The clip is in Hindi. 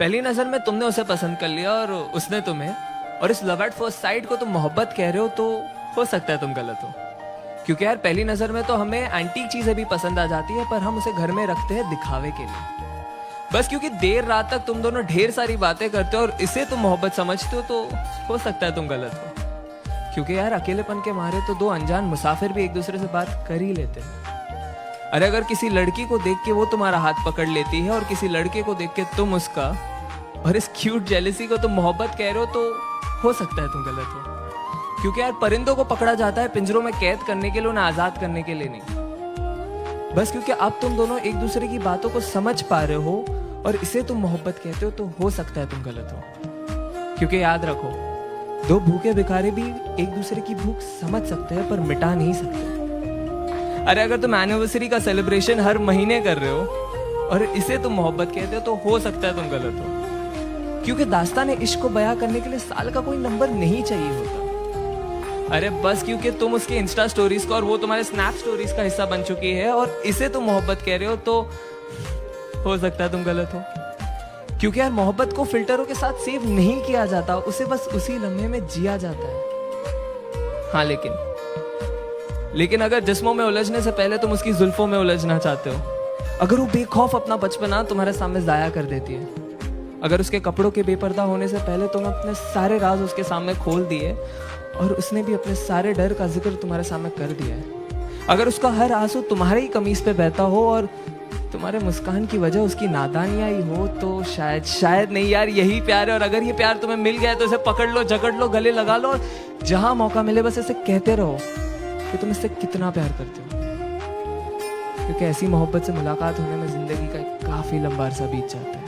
पहली नजर में तुमने उसे पसंद कर लिया और उसने तुम्हें, और इस लव एट फर्स्ट साइट को तुम मोहब्बत कह रहे हो, तो हो सकता है तुम गलत हो। क्योंकि यार पहली नजर में तो हमें एंटीक चीजें भी पसंद आ जाती है, पर हम उसे घर में रखते हैं दिखावे के लिए। बस क्योंकि देर रात तक तुम दोनों ढेर सारी बातें करते हो और इसे तुम मोहब्बत समझते हो, तो हो सकता है तुम गलत हो। क्योंकि यार अकेलेपन के मारे तो दो अनजान मुसाफिर भी एक दूसरे से बात कर ही लेते हैं। अरे अगर किसी लड़की को देख के वो तुम्हारा हाथ पकड़ लेती है और किसी लड़के को देख के तुम उसका, और इस क्यूट जेलसी को तुम मोहब्बत कह रहे हो, तो हो सकता है तुम गलत हो। क्योंकि यार परिंदों को पकड़ा जाता है पिंजरों में कैद करने के लिए, उन्हें आजाद करने के लिए नहीं। बस क्योंकि अब तुम दोनों एक दूसरे की बातों को समझ पा रहे हो और इसे तुम मोहब्बत कहते हो, तो हो सकता है तुम गलत हो। क्योंकि याद रखो, दो भूखे भिखारी भी एक दूसरे की भूख समझ सकते हैं पर मिटा नहीं सकते। अरे अगर तुम एनिवर्सरी का सेलिब्रेशन हर महीने कर रहे हो और इसे तुम मोहब्बत कहते हो, तो हो सकता है तुम गलत हो। क्योंकि दास्तान इश्क को बयां करने के लिए साल का कोई नंबर नहीं चाहिए होता। अरे बस क्योंकि तुम उसके इंस्टा स्टोरीज का और वो तुम्हारे स्नैप स्टोरीज का हिस्सा बन चुकी है और इसे तुम मोहब्बत कह रहे हो, तो हो सकता है तुम गलत हो। क्योंकि यार मोहब्बत को फिल्टरों के साथ सेव नहीं किया जाता, उसे बस उसी लम्हे में जिया जाता है। हाँ लेकिन अगर जिस्मों में उलझने से पहले तुम उसकी जुल्फों में उलझना चाहते हो, अगर वो बेखौफ अपना बचपना तुम्हारे सामने जाया कर देती है, अगर उसके कपड़ों के बेपर्दा होने से पहले तुम अपने सारे राज उसके सामने खोल दिए और उसने भी अपने सारे डर का जिक्र तुम्हारे सामने कर दिया है, अगर उसका हर आंसू तुम्हारे ही कमीज पे बहता हो और तुम्हारे मुस्कान की वजह उसकी नादानियां ही हो, तो शायद नहीं यार यही प्यार है। और अगर ये प्यार तुम्हें मिल गया है तो इसे पकड़ लो, जकड़ लो, गले लगा लो और जहां मौका मिले बस इसे कहते रहो कि तुम इससे कितना प्यार करते हो। क्योंकि ऐसी मोहब्बत से मुलाकात होने में जिंदगी का एक काफी लंबा अरसा बीत जाता है।